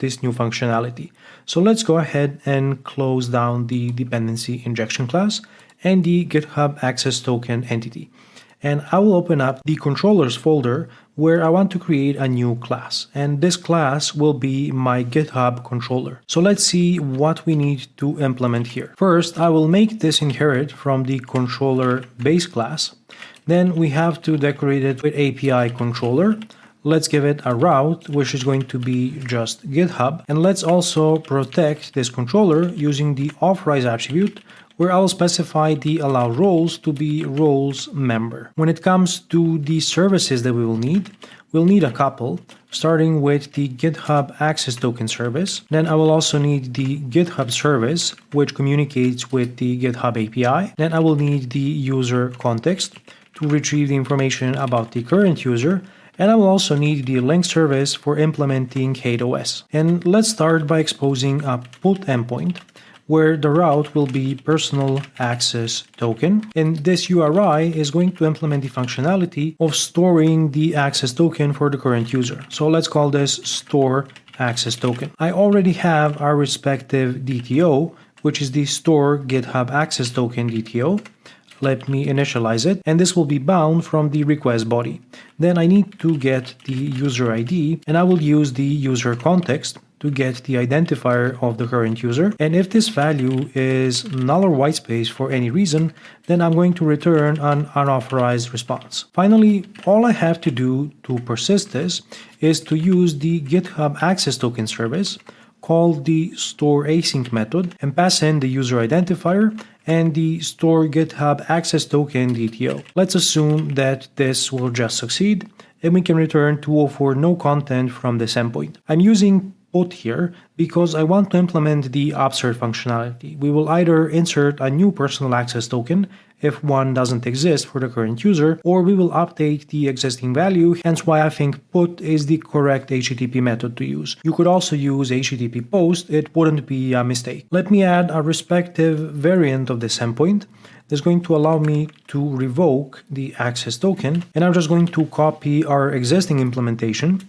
this new functionality. So let's go ahead and close down the dependency injection class and the GitHub Access Token entity. And I will open up the controllers folder where I want to create a new class. And this class will be my GitHub controller. So let's see what we need to implement here. First, I will make this inherit from the controller base class. Then we have to decorate it with API controller. Let's give it a route, which is going to be just GitHub. And let's also protect this controller using the authorize attribute, where I'll specify the allow roles to be roles member. When it comes to the services that we'll need a couple, starting with the GitHub Access Token service. Then I will also need the GitHub service, which communicates with the GitHub API. Then I will need the user context to retrieve the information about the current user. And I will also need the link service for implementing HateOS. And let's start by exposing a put endpoint, where the route will be personal access token. And this URI is going to implement the functionality of storing the access token for the current user. So let's call this store access token. I already have our respective DTO, which is the store GitHub access token DTO. Let me initialize it, and this will be bound from the request body. Then I need to get the user ID, and I will use the user context to get the identifier of the current user. And if this value is null or whitespace for any reason, then I'm going to return an unauthorized response. Finally, all I have to do to persist this is to use the GitHub Access Token service, call the store async method, and pass in the user identifier and the store GitHub Access Token DTO. Let's assume that this will just succeed, and we can return 204 no content from this endpoint. I'm using put here because I want to implement the upsert functionality. We will either insert a new personal access token if one doesn't exist for the current user, or we will update the existing value, hence why I think put is the correct HTTP method to use. You could also use HTTP post, it wouldn't be a mistake. Let me add a respective variant of this endpoint that's going to allow me to revoke the access token, and I'm just going to copy our existing implementation,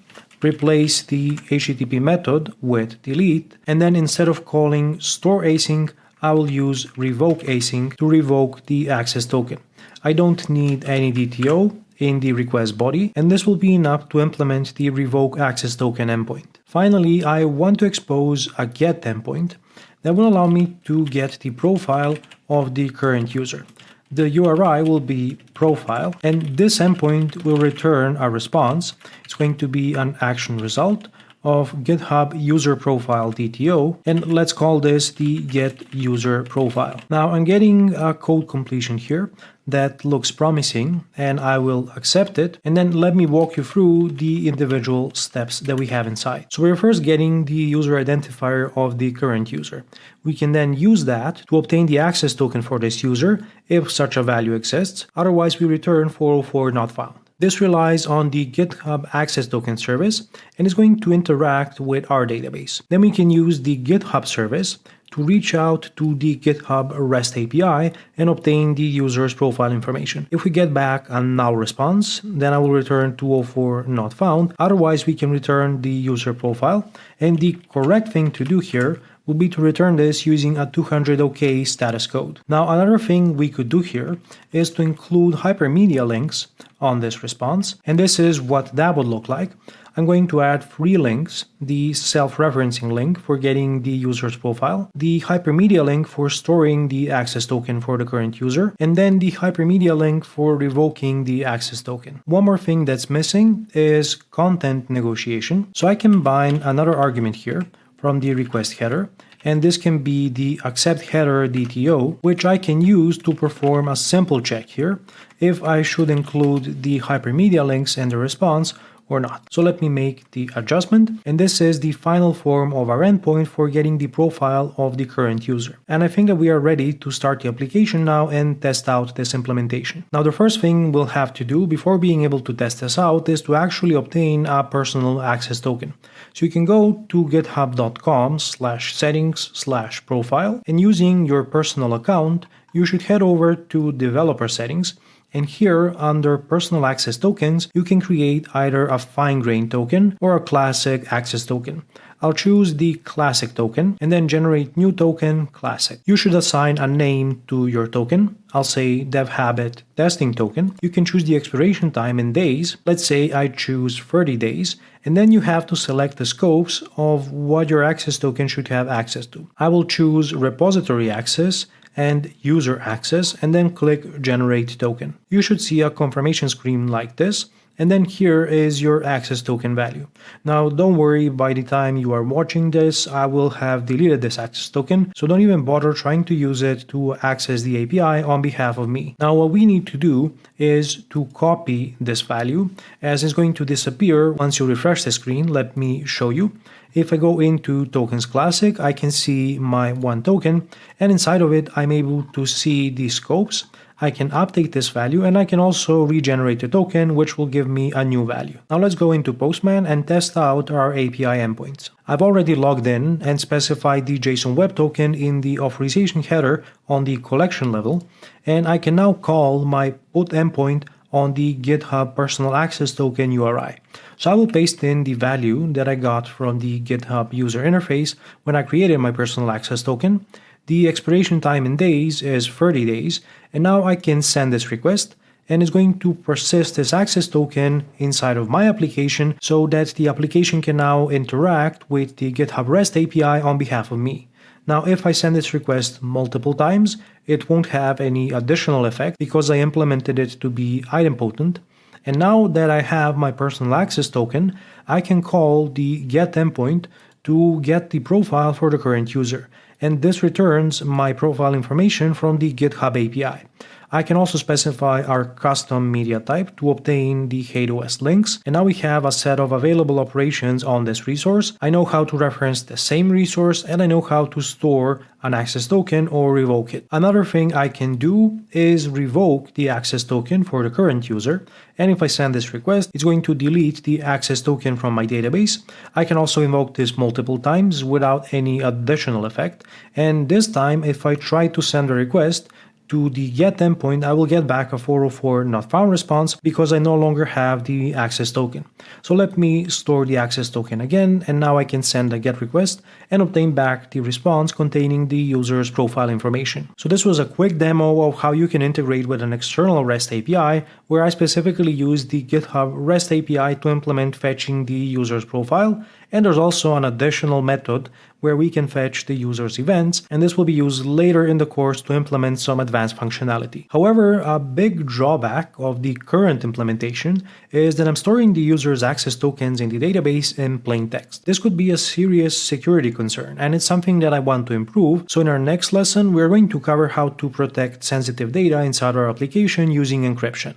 replace the HTTP method with delete, and then instead of calling store async, I will use revoke async to revoke the access token. I don't need any DTO in the request body, and this will be enough to implement the revoke access token endpoint. Finally, I want to expose a get endpoint that will allow me to get the profile of the current user. The URI will be profile, and this endpoint will return a response. It's going to be an action result of GitHub user profile DTO, and let's call this the get user profile. Now I'm getting a code completion here that looks promising, and I will accept it, and then let me walk you through the individual steps that we have inside. So we're first getting the user identifier of the current user. We can then use that to obtain the access token for this user if such a value exists. Otherwise we return 404 not found. This relies on the GitHub Access Token service and is going to interact with our database. Then we can use the GitHub service to reach out to the GitHub REST API and obtain the user's profile information. If we get back a null response, then I will return 204 not found. Otherwise, we can return the user profile. And the correct thing to do here would be to return this using a 200 OK status code. Now, another thing we could do here is to include hypermedia links on this response, and this is what that would look like. I'm going to add 3 links: the self-referencing link for getting the user's profile, the hypermedia link for storing the access token for the current user, and then the hypermedia link for revoking the access token. One more thing that's missing is content negotiation. So I can bind another argument here from the request header, and this can be the accept header DTO, which I can use to perform a simple check here if I should include the hypermedia links in the response or not. So let me make the adjustment, and this is the final form of our endpoint for getting the profile of the current user. And I think that we are ready to start the application now and test out this implementation. Now the first thing we'll have to do before being able to test this out is to actually obtain a personal access token. So you can go to github.com/settings/profile, and using your personal account, you should head over to developer settings. And here, under personal access tokens, you can create either a fine-grained token or a classic access token. I'll choose the classic token and then generate new token classic. You should assign a name to your token. I'll say DevHabit testing token. You can choose the expiration time in days. Let's say I choose 30 days, and then you have to select the scopes of what your access token should have access to. I will choose repository access and user access and then click generate token. You should see a confirmation screen like this. And then here is your access token value. Now don't worry, by the time you are watching this, I will have deleted this access token, so don't even bother trying to use it to access the API on behalf of me. Now what we need to do is to copy this value, as it's going to disappear once you refresh the screen. Let me show you. If I go into Tokens Classic, I can see my one token, and inside of it I'm able to see the scopes. I can update this value, and I can also regenerate the token, which will give me a new value. Now let's go into Postman and test out our API endpoints. I've already logged in and specified the JSON Web Token in the authorization header on the collection level, and I can now call my put endpoint on the GitHub Personal Access Token URI. So I will paste in the value that I got from the GitHub user interface when I created my personal access token. The expiration time in days is 30 days, and now I can send this request, and it's going to persist this access token inside of my application so that the application can now interact with the GitHub REST API on behalf of me. Now, if I send this request multiple times, it won't have any additional effect because I implemented it to be idempotent. And now that I have my personal access token, I can call the get endpoint to get the profile for the current user. And this returns my profile information from the GitHub API. I can also specify our custom media type to obtain the HateOS links, and now we have a set of available operations on this resource. I know how to reference the same resource, and I know how to store an access token or revoke it. Another thing I can do is revoke the access token for the current user, and if I send this request, it's going to delete the access token from my database. I can also invoke this multiple times without any additional effect, and this time if I try to send a request to the get endpoint, I will get back a 404 not found response because I no longer have the access token. So let me store the access token again, and now I can send a get request and obtain back the response containing the user's profile information. So this was a quick demo of how you can integrate with an external REST API, where I specifically used the GitHub REST API to implement fetching the user's profile. And there's also an additional method where we can fetch the user's events, and this will be used later in the course to implement some advanced functionality. However, a big drawback of the current implementation is that I'm storing the user's access tokens in the database in plain text. This could be a serious security concern, and it's something that I want to improve. So in our next lesson, we're going to cover how to protect sensitive data inside our application using encryption.